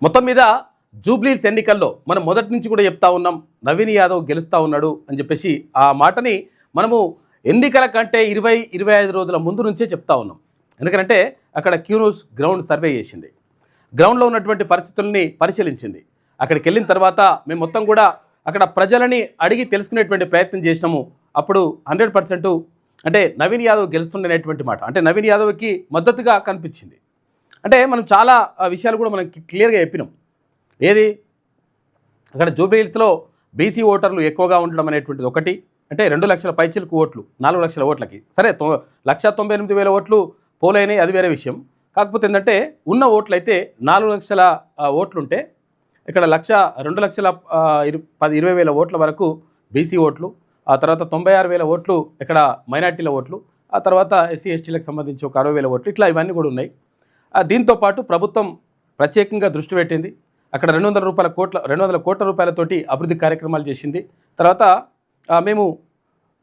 మొత్తం మీద జూబ్లీహిల్స్ ఎన్నికల్లో మనం మొదటి నుంచి కూడా చెప్తా ఉన్నాం, నవీన్ యాదవ్ గెలుస్తూ ఉన్నాడు అని చెప్పేసి ఆ మాటని మనము ఎన్నికల కంటే 20-25 రోజుల ముందు నుంచే చెప్తా ఉన్నాం. ఎందుకంటే అక్కడ క్యూన్యూస్ గ్రౌండ్ సర్వే చేసింది, గ్రౌండ్లో ఉన్నటువంటి పరిస్థితుల్ని పరిశీలించింది. అక్కడికి వెళ్ళిన తర్వాత మేము మొత్తం కూడా అక్కడ ప్రజలని అడిగి తెలుసుకునేటువంటి ప్రయత్నం చేసినాము. అప్పుడు 100% అంటే నవీన్ యాదవ్ గెలుస్తుండనేటువంటి మాట, అంటే నవీన్ యాదవ్కి మద్దతుగా కనిపించింది. అంటే మనం చాలా విషయాలు కూడా మనం క్లియర్గా చెప్పినాం. ఏది అక్కడ జూబ్లీహిల్స్లో బీసీ ఓటర్లు ఎక్కువగా ఉండడం అనేటువంటిది ఒకటి. అంటే 2 లక్షల పైచిలకు ఓట్లు 4 లక్షల ఓట్లకి, సరే 1,98,000 ఓట్లు పోలైనాయి, అది వేరే విషయం. కాకపోతే ఏంటంటే ఉన్న ఓట్లు అయితే 4 లక్షల ఓట్లుంటే ఇక్కడ 2,20,000 ఓట్ల వరకు బీసీ ఓట్లు, ఆ తర్వాత 96,000 ఓట్లు ఇక్కడ మైనార్టీల ఓట్లు, ఆ తర్వాత ఎస్సీ ఎస్టీలకు సంబంధించి ఒక 60,000 ఓట్లు, ఇట్లా ఇవన్నీ కూడా ఉన్నాయి. దీంతోపాటు ప్రభుత్వం ప్రత్యేకంగా దృష్టి పెట్టింది. అక్కడ 200 కోట్ల రూపాయలతోటి అభివృద్ధి కార్యక్రమాలు చేసింది. తర్వాత మేము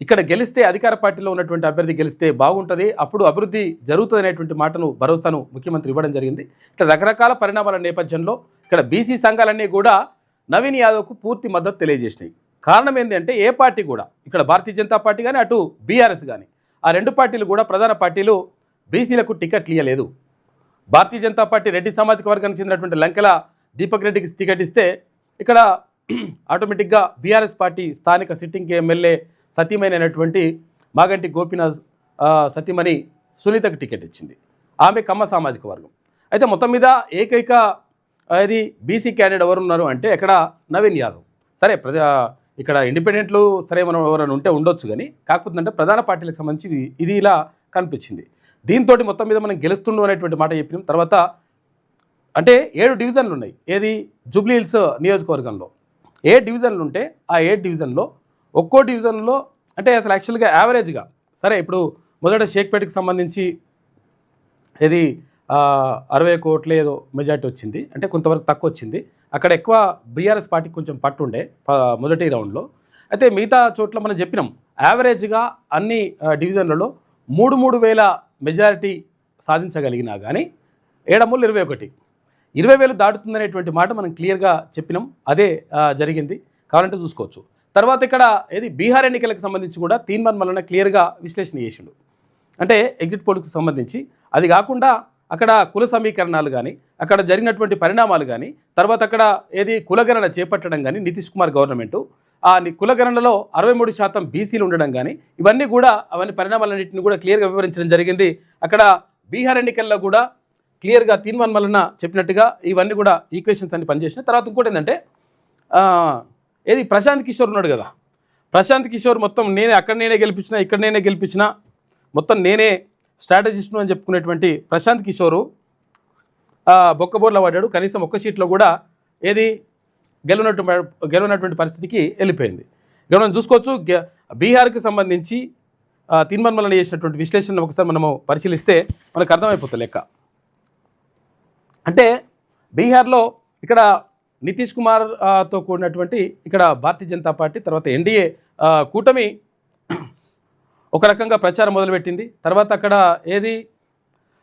ఇక్కడ గెలిస్తే అధికార పార్టీలో ఉన్నటువంటి అభ్యర్థి గెలిస్తే బాగుంటుంది, అప్పుడు అభివృద్ధి జరుగుతుంది అనేటువంటి మాటను భరోసాను ముఖ్యమంత్రి ఇవ్వడం జరిగింది. ఇట్లా రకరకాల పరిణామాల నేపథ్యంలో ఇక్కడ బీసీ సంఘాలన్నీ కూడా నవీన్ యాదవ్కు పూర్తి మద్దతు తెలియజేసినాయి. కారణం ఏంటంటే ఏ పార్టీ కూడా ఇక్కడ భారతీయ జనతా పార్టీ కానీ అటు బీఆర్ఎస్ కానీ ఆ రెండు పార్టీలు కూడా ప్రధాన పార్టీలు బీసీలకు టికెట్లు ఇవ్వలేదు. భారతీయ జనతా పార్టీ రెడ్డి సామాజిక వర్గానికి చెందినటువంటి లంకెల దీపక్ రెడ్డికి టికెట్ ఇస్తే ఇక్కడ ఆటోమేటిక్గా బీఆర్ఎస్ పార్టీ స్థానిక సిట్టింగ్ ఎమ్మెల్యే సతీమైనటువంటి మాగంటి గోపీనాథ్ సతీమణి సునీతకు టికెట్ ఇచ్చింది. ఆమె కమ్మ సామాజిక వర్గం. అయితే మొత్తం మీద ఏకైక అది బీసీ క్యాండిడేట్ ఎవరు ఉన్నారు అంటే ఇక్కడ నవీన్ యాదవ్. సరే ఇక్కడ ఇండిపెండెంట్లు సరే మనం ఎవరైనా ఉంటే ఉండొచ్చు, కానీ కాకపోతే అంటే ప్రధాన పార్టీలకు సంబంధించి ఇది ఇలా కనిపించింది. దీంతో మొత్తం మీద మనం గెలుస్తుండు అనేటువంటి మాట చెప్పినాం. తర్వాత అంటే 7 డివిజన్లు ఉన్నాయి ఏది జూబ్లీహిల్స్ నియోజకవర్గంలో. 7 డివిజన్లు ఉంటే ఆ 7 డివిజన్లో ఒక్కో డివిజన్లో అంటే అసలు యాక్చువల్గా యావరేజ్గా సరే ఇప్పుడు మొదట షేక్పేటకి సంబంధించి ఏది 60 కోట్ల ఏదో మెజార్టీ వచ్చింది, అంటే కొంతవరకు తక్కువ వచ్చింది. అక్కడ ఎక్కువ బీఆర్ఎస్ పార్టీకి కొంచెం పట్టుండే మొదటి రౌండ్లో. అయితే మిగతా చోట్ల మనం చెప్పినాం యావరేజ్గా అన్ని డివిజన్లలో 3,000 మెజారిటీ సాధించగలిగినా కానీ 7-21 దాటుతుందనేటువంటి మాట మనం క్లియర్గా చెప్పినాం. అదే జరిగింది, కావాలంటే చూసుకోవచ్చు. తర్వాత ఇక్కడ ఏది బీహార్ ఎన్నికలకు సంబంధించి కూడా తీన్మాన్ మల్లన్న క్లియర్గా విశ్లేషణ చేసిండు. అంటే ఎగ్జిట్ పోల్స్కి సంబంధించి అది కాకుండా అక్కడ కుల సమీకరణాలు కానీ అక్కడ జరిగినటువంటి పరిణామాలు కానీ తర్వాత అక్కడ ఏది కులగణన చేపట్టడం కానీ నితీష్ కుమార్ గవర్నమెంటు ఆ కులగణనలో 63% బీసీలు ఉండడం కానీ ఇవన్నీ కూడా అవన్నీ పరిణామాలన్నింటినీ కూడా క్లియర్గా వివరించడం జరిగింది. అక్కడ బీహార్ ఎన్నికల్లో కూడా క్లియర్గా తీన్మాన్ మల్లన్న చెప్పినట్టుగా ఇవన్నీ కూడా ఈక్వేషన్స్ అన్ని పనిచేసినాయి. తర్వాత ఇంకోటి ఏంటంటే ఏది ప్రశాంత్ కిషోర్ ఉన్నాడు కదా, ప్రశాంత్ కిషోర్ మొత్తం నేనే గెలిపించిన ఇక్కడ నేనే గెలిపించిన మొత్తం నేనే స్ట్రాటజిస్ట్ను అని చెప్పుకునేటువంటి ప్రశాంత్ కిషోరు బొక్కబోర్ల పడ్డాడు. కనీసం ఒక్క సీట్లో కూడా ఏది గెలవనటువంటి పరిస్థితికి వెళ్ళిపోయింది. ఇక మనం చూసుకోవచ్చు బీహార్కి సంబంధించి తీన్మాన్ మల్లన్న చేసినటువంటి విశ్లేషణ ఒకసారి మనము పరిశీలిస్తే మనకు అర్థమైపోతుంది లెక్క. అంటే బీహార్లో ఇక్కడ నితీష్ కుమార్తో కూడినటువంటి ఇక్కడ భారతీయ జనతా పార్టీ తర్వాత ఎన్డీఏ కూటమి ఒక రకంగా ప్రచారం మొదలుపెట్టింది. తర్వాత అక్కడ ఏది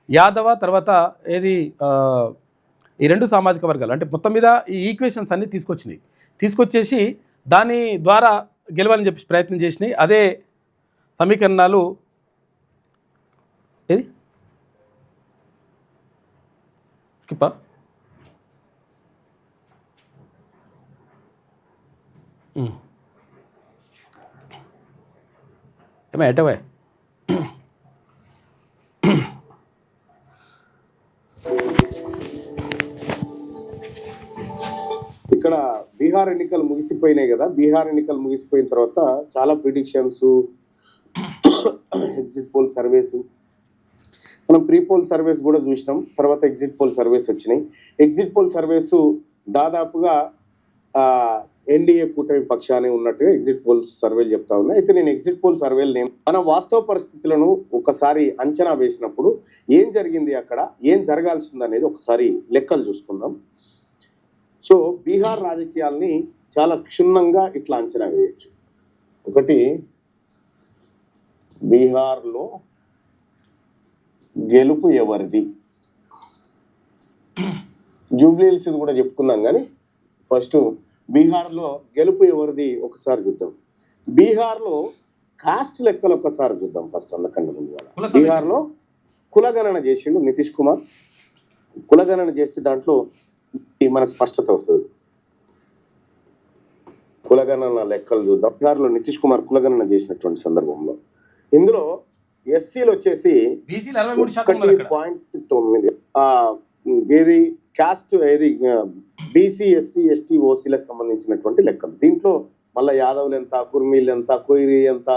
యాదవ తర్వాత ఏది ఈ 2 సామాజిక వర్గాలు అంటే మొత్తం మీద ఈ ఈక్వేషన్స్ అన్నీ తీసుకొచ్చేసి దాని ద్వారా గెలవాలని చెప్పి ప్రయత్నం చేసినాయి. అదే సమీకరణాలు ఏది స్కిప్పా ఎటవే ఇక్కడ బీహార్ ఎన్నికలు ముగిసిపోయినాయి కదా. బీహార్ ఎన్నికలు ముగిసిపోయిన తర్వాత చాలా ప్రిడిక్షన్స్, ఎగ్జిట్ పోల్ సర్వేస్, మనం ప్రీ పోల్ సర్వేస్ కూడా చూసినాం. తర్వాత ఎగ్జిట్ పోల్ సర్వేస్ వచ్చినాయి. ఎగ్జిట్ పోల్ సర్వేస్ దాదాపుగా ఎన్డీఏ కూటమి పక్షాన్ని ఉన్నట్టుగా ఎగ్జిట్ పోల్ సర్వేలు చెప్తా ఉన్నాయి. అయితే నేను ఎగ్జిట్ పోల్ సర్వేలు మన వాస్తవ పరిస్థితులను ఒకసారి అంచనా వేసినప్పుడు ఏం జరిగింది, అక్కడ ఏం జరగాల్సింది అనేది ఒకసారి లెక్కలు చూసుకుందాం. సో బీహార్ రాజకీయాల్ని చాలా క్షుణ్ణంగా ఇట్లా అంచనా వేయచ్చు. ఒకటి, బీహార్లో గెలుపు ఎవరిది, జూబ్లీహిల్స్ కూడా చెప్పుకుందాం కానీ ఫస్ట్ బీహార్లో గెలుపు ఎవరిది ఒకసారి చూద్దాం. బీహార్లో కాస్ట్ లెక్కలు ఒక్కసారి చూద్దాం ఫస్ట్, అందకంటే ముందు. బీహార్లో కులగణన చేసిండు నితీష్ కుమార్. కులగణన చేస్తే దాంట్లో మనకు స్పష్టత వస్తుంది. కులగణన లెక్కలు చూద్దాం. బీహార్లో నితీష్ కుమార్ కులగణన చేసినటువంటి సందర్భంలో ఇందులో ఎస్సీలు వచ్చేసి 1.9, ఏది క్యాస్ట్ ఏది బీసీ ఎస్సీ ఎస్టీ ఓసీలకు సంబంధించినటువంటి లెక్కలు. దీంట్లో మళ్ళీ యాదవులు ఎంత, కుర్మీలు ఎంత, కొయిరి ఎంత,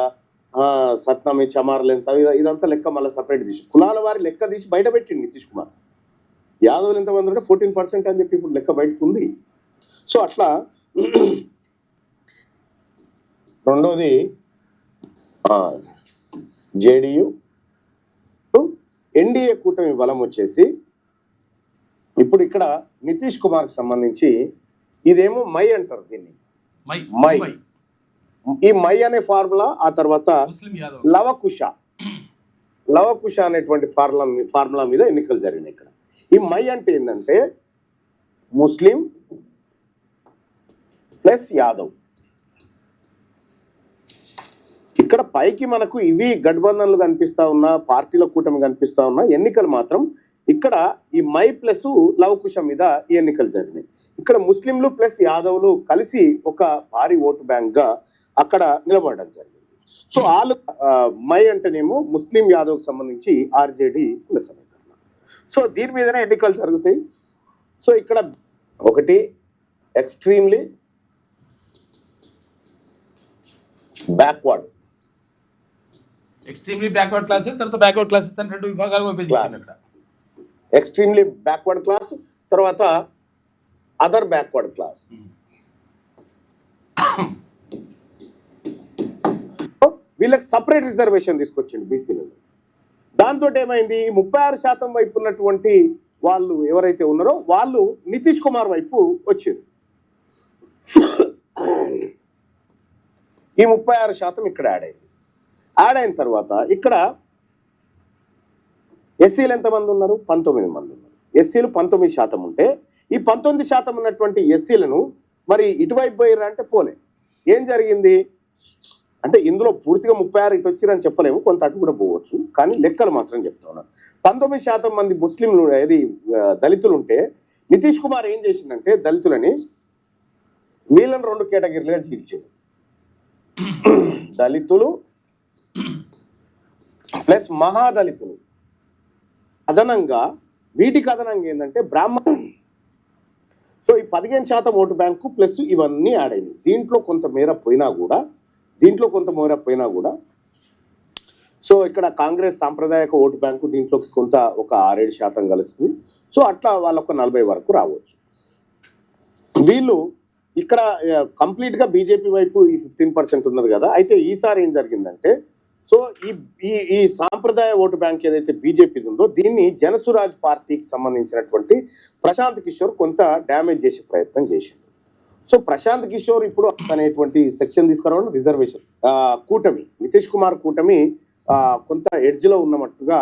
సత్నామి చమార్లు ఎంత, ఇదంతా లెక్క మళ్ళీ సపరేట్ తీసి కులాల వారి లెక్క తీసి బయట పెట్టింది నితీష్ కుమార్. యాదవులు ఎంతమంది ఉంటే 14% అని చెప్పి ఇప్పుడు లెక్క బయటకు ఉంది. సో అట్లా రెండోది జేడీయూ ఎన్డీఏ కూటమి బలం వచ్చేసి ఇప్పుడు ఇక్కడ నితీష్ కుమార్ కి సంబంధించి ఇదేమో మై అంటారు దీన్ని. మై ఈ మై అనే ఫార్ములా, ఆ తర్వాత లవకుశ అనేటువంటి ఫార్ములా మీద ఎన్నికలు జరిగినాయి. ఇక్కడ ఈ మై అంటే ఏంటంటే ముస్లిం ప్లస్ యాదవ్. ఇక్కడ పైకి మనకు ఇవి గఠబంధన్లు కనిపిస్తా ఉన్నా, పార్టీల కూటమి కనిపిస్తా ఉన్నా, ఎన్నికలు మాత్రం ఇక్కడ ఈ మై ప్లస్ లవకుశ మీద ఈ ఎన్నికలు జరిగినాయి. ఇక్కడ ముస్లింలు ప్లస్ యాదవ్లు కలిసి ఒక భారీ ఓటు బ్యాంక్ గా అక్కడ నిలబడడం జరిగింది. సో వాళ్ళు మై అంటేనేమో ముస్లిం యాదవ్కి సంబంధించి ఆర్జేడీ కుల సమీకరణ. సో దీని మీదనే ఎన్నికలు జరుగుతాయి. సో ఇక్కడ ఒకటి ఎక్స్ట్రీమ్లీ బ్యాక్వర్డ్ క్లాసెస్, తర్వాత బ్యాక్వర్డ్ క్లాసెస్ అని 2 విభాగాలుగా విభజించారు. ఎక్స్ట్రీమ్లీ బ్యాక్వర్డ్ క్లాస్, తర్వాత అదర్ బ్యాక్వర్డ్ క్లాస్. వీళ్ళకి సపరేట్ రిజర్వేషన్ తీసుకొచ్చింది బీసీలలో. దాంతో ఏమైంది, 36% వైపు ఉన్నటువంటి వాళ్ళు ఎవరైతే ఉన్నారో వాళ్ళు నితీష్ కుమార్ వైపు వచ్చారు. ఈ 36% ఇక్కడ యాడ్ అయింది. యాడ్ అయిన తర్వాత ఇక్కడ ఎస్సీలు ఎంతమంది ఉన్నారు, 19 మంది ఉన్నారు. ఎస్సీలు 19% ఉంటే ఈ 19% ఉన్నటువంటి ఎస్సీలను మరి ఇటువైపు పోయారు అంటే పోలే. ఏం జరిగింది అంటే ఇందులో పూర్తిగా 36 ఇటు వచ్చిరని చెప్పలేము, కొంత అటు కూడా పోవచ్చు, కానీ లెక్కలు మాత్రం చెప్తా ఉన్నారు. 19% మంది ముస్లింలు ఏది దళితులు ఉంటే నితీష్ కుమార్ ఏం చేసిందంటే దళితులని వీళ్ళని 2 కేటగిరీలుగా చీల్చారు. దళితులు ప్లస్ మహాదళితులు. అదనంగా వీటికి అదనంగా ఏంటంటే బ్రాహ్మణ. సో ఈ 15% ఓటు బ్యాంకు ప్లస్ ఇవన్నీ యాడ్ అయినాయి. దీంట్లో కొంత మేర పోయినా కూడా సో ఇక్కడ కాంగ్రెస్ సాంప్రదాయక ఓటు బ్యాంకు దీంట్లోకి కొంత ఒక 6-7% కలుస్తుంది. సో అట్లా వాళ్ళొక 40 వరకు రావచ్చు. వీళ్ళు ఇక్కడ కంప్లీట్ గా బీజేపీ వైపు ఈ 15% ఉన్నారు కదా. అయితే ఈసారి ఏం జరిగిందంటే సో ఈ సాంప్రదాయ ఓటు బ్యాంక్ ఏదైతే బీజేపీ ఉందో దీన్ని జనసురాజ్ పార్టీకి సంబంధించినటువంటి ప్రశాంత్ కిషోర్ కొంత డ్యామేజ్ చేసే ప్రయత్నం చేసింది. సో ప్రశాంత్ కిషోర్ ఇప్పుడు అనేటువంటి సెక్షన్ తీసుకురావడం రిజర్వేషన్ కూటమి నితీష్ కుమార్ కూటమి కొంత ఎడ్జ్ లో ఉన్నట్టుగా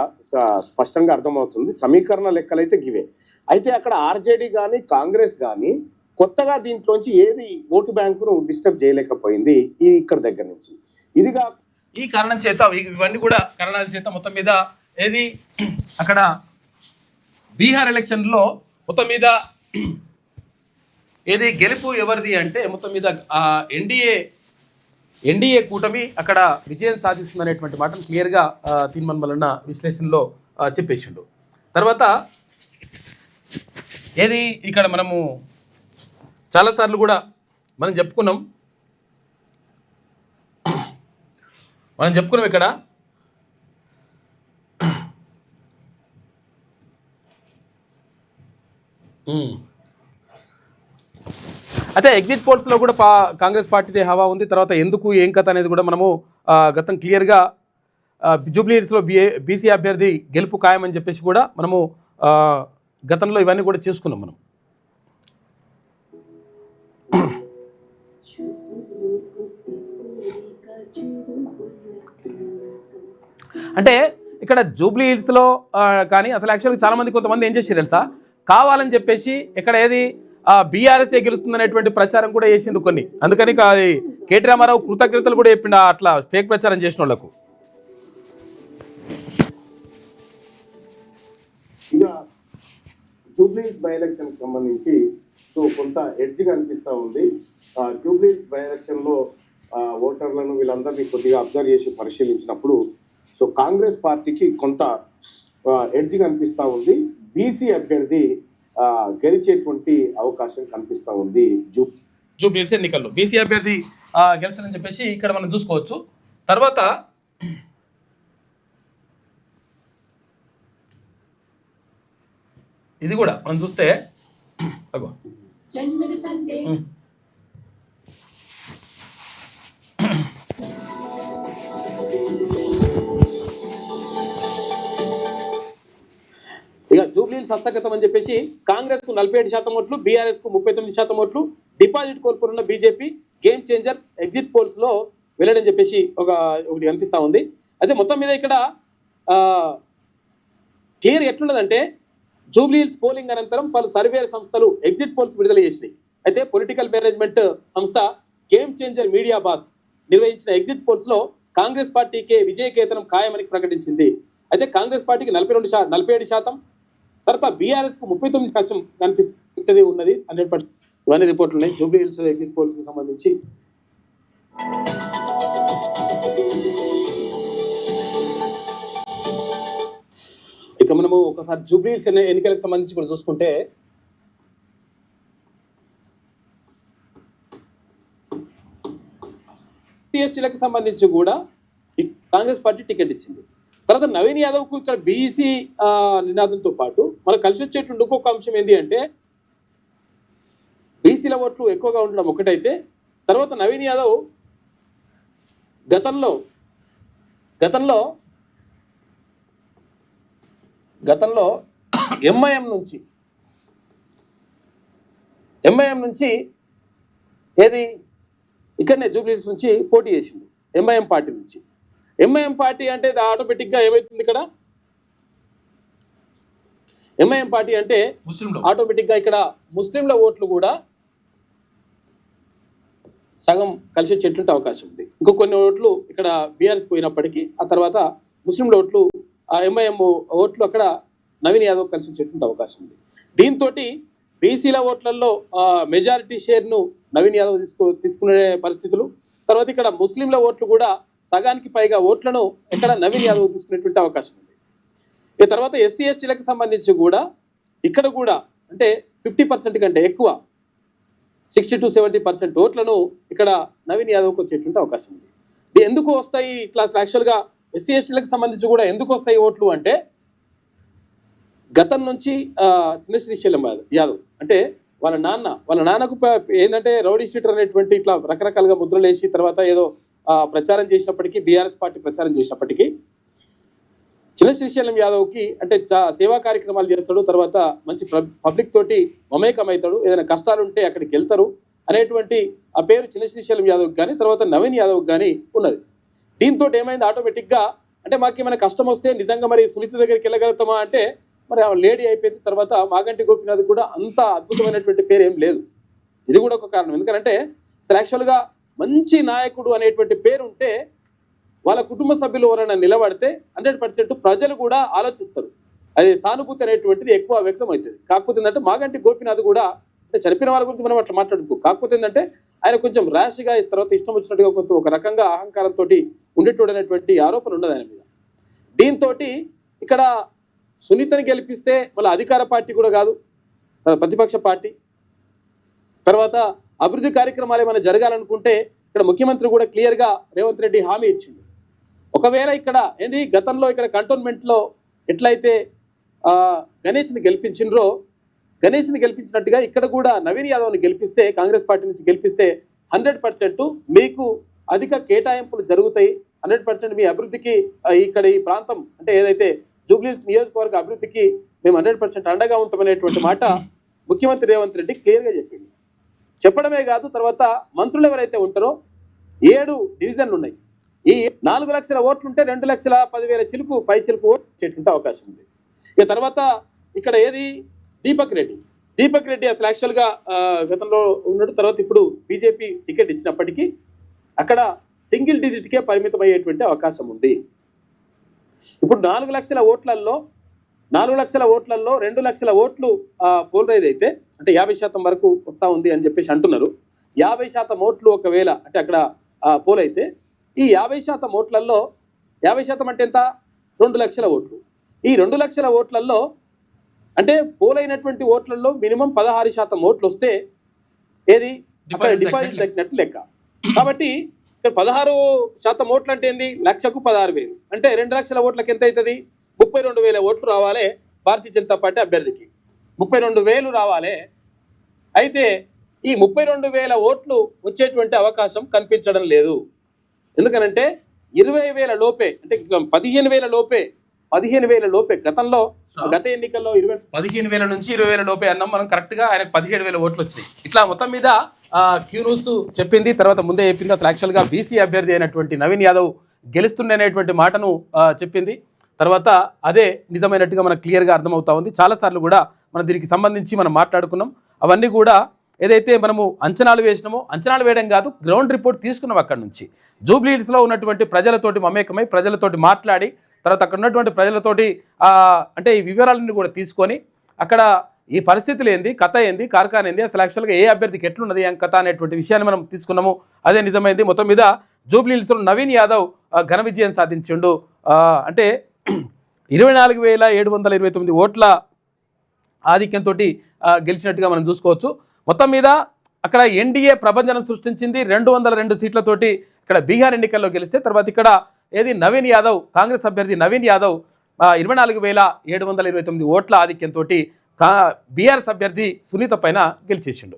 స్పష్టంగా అర్థమవుతుంది. సమీకరణ లెక్కలైతే గివే. అయితే అక్కడ ఆర్జేడీ కానీ కాంగ్రెస్ కానీ కొత్తగా దీంట్లోంచి ఏది ఓటు బ్యాంకును డిస్టర్బ్ చేయలేకపోయింది ఇక్కడ దగ్గర నుంచి. ఇదిగా ఈ కారణం చేత ఇవన్నీ కూడా కారణాల చేత మొత్తం మీద ఏది అక్కడ బీహార్ ఎలక్షన్లో మొత్తం మీద ఏది గెలుపు ఎవరిది అంటే మొత్తం మీద ఎన్డీఏ కూటమి అక్కడ విజయం సాధిస్తుందనేటువంటి మాటను క్లియర్గా తీర్మాన్ మల్లన్న విశ్లేషణలో చెప్పేసిండు. తర్వాత ఏది ఇక్కడ మనము చాలాసార్లు కూడా మనం చెప్పుకున్నాం ఇక్కడ అయితే ఎగ్జిట్ పోల్స్లో కూడా కాంగ్రెస్ పార్టీదే హవా ఉంది. తర్వాత ఎందుకు ఏం కథ అనేది కూడా మనము గతం క్లియర్గా జూబ్లీహిల్స్లో బీసీ అభ్యర్థి గెలుపు ఖాయమని చెప్పేసి కూడా మనము గతంలో ఇవన్నీ కూడా చేసుకున్నాం మనం. అంటే ఇక్కడ జూబ్లీహిల్స్లో కానీ అసలు యాక్చువల్గా చాలామంది కొంతమంది ఏం చేశారు తెలుసా, కావాలని చెప్పేసి ఇక్కడ ఏది బీఆర్ఎస్ఏ గెలుస్తుందనేటువంటి ప్రచారం కూడా చేసిండు కొన్ని. అందుకని కేటీ రామారావు కృతజ్ఞతలు కూడా చెప్పిండు అట్లా ఫేక్ ప్రచారం చేసిన వాళ్ళకు. ఇక జూబ్లీహిల్స్ బై ఎలక్షన్ సంబంధించి సో కొంత ఎడ్జ్ అనిపిస్తూ ఉంది. జూబ్లీహిల్స్ బై ఎలక్షన్ లో ఓటర్లను వీళ్ళందరినీ కొద్దిగా అబ్జర్వ్ చేసి పరిశీలించినప్పుడు సో కాంగ్రెస్ పార్టీకి కొంత ఎడ్జ్ కనిపిస్తూ ఉంది. బీసీ అభ్యర్థి గెలిచేటువంటి అవకాశం కనిపిస్తూ ఉంది జూబ్లీహిల్స్ ఎన్నికల్లో. బీసీ అభ్యర్థి గెలుస్తారని చెప్పేసి ఇక్కడ మనం చూసుకోవచ్చు. తర్వాత ఇది కూడా మనం చూస్తే అగో ఇక జూబ్లీహిల్స్ హస్తగతం అని చెప్పేసి కాంగ్రెస్ కు 47% ఓట్లు, బీఆర్ఎస్ కు 39% ఓట్లు, డిపాజిట్ కోల్పోనున్న BJP game changer exit polls లో వెళ్ళడని చెప్పేసి ఒకటి కనిపిస్తా ఉంది. అయితే మొత్తం మీద ఇక్కడ క్లియర్ ఎట్లున్నదంటే జూబ్లీహిల్స్ పోలింగ్ అనంతరం పలు సర్వే సంస్థలు ఎగ్జిట్ పోల్స్ విడుదల చేసినాయి. అయితే పొలిటికల్ మేనేజ్మెంట్ సంస్థ గేమ్ చేంజర్ మీడియా బాస్ నిర్వహించిన ఎగ్జిట్ పోల్స్ లో కాంగ్రెస్ పార్టీకే విజయకేతనం ఖాయమని ప్రకటించింది. అయితే కాంగ్రెస్ పార్టీకి 47%, తర్వాత బీఆర్ఎస్ కు 39% కనిపిస్తుంది ఉన్నది 100%. ఇవన్నీ రిపోర్ట్లు ఉన్నాయి జూబ్లీహిల్స్ ఎగ్జిట్ పోల్స్ కి సంబంధించి. ఇక మనము ఒకసారి జూబ్లీహిల్స్ ఎన్నికలకు సంబంధించి కూడా చూసుకుంటే ఎస్టీలకు సంబంధించి కూడా కాంగ్రెస్ పార్టీ టికెట్ ఇచ్చింది. తర్వాత నవీన్ యాదవ్కు ఇక్కడ బీసీ నినాదంతో పాటు మనకు కలిసి వచ్చేటువంటి ఇంకొక అంశం ఏంటి అంటే బీసీల ఓట్లు ఎక్కువగా ఉండడం ఒకటైతే, తర్వాత నవీన్ యాదవ్ గతంలో ఎంఐఎం నుంచి ఏది ఇక్కడనే జూబ్లీహిల్స్ నుంచి పోటీ చేసింది ఎంఐఎం పార్టీ నుంచి. ఎంఐఎం పార్టీ అంటే ఆటోమేటిక్గా ఏమవుతుంది ఇక్కడ ఎంఐఎం పార్టీ అంటే ఆటోమేటిక్గా ఇక్కడ ముస్లింల ఓట్లు కూడా సగం కలిసి వచ్చేటువంటి అవకాశం ఉంది. ఇంకో కొన్ని ఓట్లు ఇక్కడ బీఆర్ఎస్ పోయినప్పటికీ ఆ తర్వాత ముస్లింల ఓట్లు ఎంఐఎం ఓట్లు అక్కడ నవీన్ యాదవ్ కలిసి వచ్చేటువంటి అవకాశం ఉంది. దీంతో బీసీల ఓట్లలో మెజారిటీ షేర్ను నవీన్ యాదవ్ తీసుకునే పరిస్థితులు, తర్వాత ఇక్కడ ముస్లింల ఓట్లు కూడా సగానికి పైగా ఓట్లను ఇక్కడ నవీన్ యాదవ్ తీసుకునేటువంటి అవకాశం ఉంది. ఇక తర్వాత ఎస్సీ ఎస్టీలకు సంబంధించి కూడా ఇక్కడ కూడా అంటే 50% కంటే ఎక్కువ 60 to 70% ఓట్లను ఇక్కడ నవీన్ యాదవ్కి వచ్చేటువంటి అవకాశం ఉంది. ఎందుకు వస్తాయి ఇట్లా యాక్చువల్గా ఎస్సీ ఎస్టీలకు సంబంధించి కూడా ఎందుకు వస్తాయి ఓట్లు అంటే గతం నుంచి చిన్న శ్రీశైలం యాదవ్ అంటే వాళ్ళ నాన్నకు ఏంటంటే రౌడీ షీటర్ అనేటువంటి ఇట్లా రకరకాలుగా ముద్రలు వేసి తర్వాత ఏదో ప్రచారం చేసినప్పటికీ బీఆర్ఎస్ పార్టీ ప్రచారం చేసినప్పటికీ చిన్న శ్రీశైలం యాదవ్కి అంటే సేవా కార్యక్రమాలు చేస్తాడు, తర్వాత మంచి పబ్లిక్ తోటి మమేకం అవుతాడు, ఏదైనా కష్టాలు ఉంటే అక్కడికి వెళ్తారు అనేటువంటి ఆ పేరు చిన్న శ్రీశైలం యాదవ్ కానీ తర్వాత నవీన్ యాదవ్ కానీ ఉన్నది. దీంతో ఏమైంది ఆటోమేటిక్గా అంటే మాకేమైనా కష్టం వస్తే నిజంగా మరి సునీత దగ్గరికి వెళ్ళగలుగుతామా అంటే మరి ఆ లేడీ అయిపోయింది. తర్వాత మాగంటి గోపినాథ్ కూడా అంత అద్భుతమైనటువంటి పేరు ఏం లేదు. ఇది కూడా ఒక కారణం. ఎందుకంటే అసలు యాక్చువల్గా మంచి నాయకుడు అనేటువంటి పేరు ఉంటే వాళ్ళ కుటుంబ సభ్యులు ఎవరైనా నిలబడితే 100% ప్రజలు కూడా ఆలోచిస్తారు, అది సానుభూతి అనేటువంటిది ఎక్కువ వ్యక్తం అవుతుంది. కాకపోతే ఏంటంటే మాగంటి గోపినాథ్ కూడా అంటే చనిపోయిన వాళ్ళ గురించి మనం అట్లా మాట్లాడుకో, కాకపోతే ఏంటంటే ఆయన కొంచెం ర్యాష్గా తర్వాత ఇష్టం వచ్చినట్టుగా కొంత ఒక రకంగా అహంకారంతో ఉండేటోడు అనేటువంటి ఆరోపణ ఉన్నది ఆయన మీద. దీంతో ఇక్కడ సునీతని గెలిపిస్తే మళ్ళీ అధికార పార్టీ కూడా కాదు, ప్రతిపక్ష పార్టీ, తర్వాత అభివృద్ధి కార్యక్రమాలు ఏమైనా జరగాలనుకుంటే ఇక్కడ ముఖ్యమంత్రి కూడా క్లియర్గా రేవంత్ రెడ్డి హామీ ఇచ్చింది. ఒకవేళ ఇక్కడ ఏంటి గతంలో ఇక్కడ కంటోన్మెంట్లో ఎట్లయితే గణేష్ని గెలిపించినట్టుగా ఇక్కడ కూడా నవీన్ యాదవ్ని గెలిపిస్తే కాంగ్రెస్ పార్టీ నుంచి గెలిపిస్తే 100% మీకు అధిక కేటాయింపులు జరుగుతాయి, 100% మీ అభివృద్ధికి ఇక్కడ ఈ ప్రాంతం అంటే ఏదైతే జూబ్లీహిల్స్ నియోజకవర్గ అభివృద్ధికి మేము 100% అండగా ఉంటామనేటువంటి మాట ముఖ్యమంత్రి రేవంత్ రెడ్డి క్లియర్గా చెప్పింది. చెప్పడమే కాదు తర్వాత మంత్రులు ఎవరైతే ఉంటారో 7 డివిజన్లు ఉన్నాయి. ఈ 4 లక్షల ఓట్లుంటే 2,10,10,000 చిలుకు పై చిలుకు ఓట్లు వచ్చేటువంటి అవకాశం ఉంది. ఇక తర్వాత ఇక్కడ ఏది దీపక్ రెడ్డి అసలు యాక్చువల్గా గతంలో ఉన్నాడు. తర్వాత ఇప్పుడు బీజేపీ టికెట్ ఇచ్చినప్పటికీ అక్కడ సింగిల్ డిజిట్కే పరిమితమయ్యేటువంటి అవకాశం ఉంది. ఇప్పుడు 4 లక్షల ఓట్లలో 2 లక్షల ఓట్లు పోలరైజ్ అయితే అంటే 50% వరకు వస్తూ ఉంది అని చెప్పేసి అంటున్నారు. 50% ఓట్లు ఒకవేళ అంటే అక్కడ పోల్ అయితే ఈ 50% ఓట్లలో 50% అంటే ఎంత? 2 లక్షల ఓట్లు. ఈ 2 లక్షల ఓట్లలో అంటే పోలైనటువంటి ఓట్లలో మినిమం 16% ఓట్లు వస్తే ఏది డిపాజిట్ తగ్గినట్టు లెక్క. కాబట్టి 16% ఓట్లు అంటే ఏంది? 1,16,000 అంటే 2 లక్షల ఓట్లకి ఎంత అవుతుంది? 32,000 ఓట్లు రావాలి భారతీయ జనతా పార్టీ అభ్యర్థికి. 32,000 రావాలి. అయితే ఈ 32,000 ఓట్లు వచ్చేటువంటి అవకాశం కనిపించడం లేదు. ఎందుకనంటే 20,000 లోపే అంటే 15,000 లోపే గత ఎన్నికల్లో 15,000 నుంచి 20,000 లోపే అన్నాం మనం. కరెక్ట్గా ఆయనకు 17,000 ఓట్లు వచ్చినాయి. ఇట్లా మొత్తం మీద క్యూ న్యూస్ చెప్పింది. తర్వాత ముందే చెప్పింది అసలు యాక్చువల్గా బీసీ అభ్యర్థి అయినటువంటి నవీన్ యాదవ్ గెలుస్తుండనేటువంటి మాటను చెప్పింది. తర్వాత అదే నిజమైనట్టుగా మనకు క్లియర్గా అర్థమవుతా ఉంది. చాలాసార్లు కూడా మనం దీనికి సంబంధించి మనం మాట్లాడుకున్నాం. అవన్నీ కూడా ఏదైతే మనము అంచనాలు వేసినామో అంచనాలు వేయడం కాదు, గ్రౌండ్ రిపోర్ట్ తీసుకున్నాం. అక్కడ నుంచి జూబ్లీ హిల్స్లో ఉన్నటువంటి ప్రజలతోటి మమేకమై ప్రజలతోటి మాట్లాడి తర్వాత అక్కడ ఉన్నటువంటి ప్రజలతోటి అంటే ఈ వివరాలన్నీ కూడా తీసుకొని అక్కడ ఈ పరిస్థితులు ఏంది, కథ ఏంది, కార్ఖాన ఏంది, అసలు యాక్చువల్గా ఏ అభ్యర్థికి ఎట్లున్నది ఏం కథ అనేటువంటి విషయాన్ని మనం తీసుకున్నాము. అదే నిజమైంది. మొత్తం మీద జూబ్లీ హిల్స్లో నవీన్ యాదవ్ ఘన విజయం సాధించిండు. అంటే 24,729 ఓట్ల ఆధిక్యంతో గెలిచినట్టుగా మనం చూసుకోవచ్చు. మొత్తం మీద అక్కడ ఎన్డీఏ ప్రభంజనం సృష్టించింది. 202 సీట్లతోటి ఇక్కడ బీహార్ ఎన్నికల్లో గెలిస్తే తర్వాత ఇక్కడ ఏది నవీన్ యాదవ్ కాంగ్రెస్ అభ్యర్థి నవీన్ యాదవ్ 24,729 ఓట్ల ఆధిక్యంతో బీఆర్ఎస్ అభ్యర్థి సునీత పైన గెలిచేసిండు.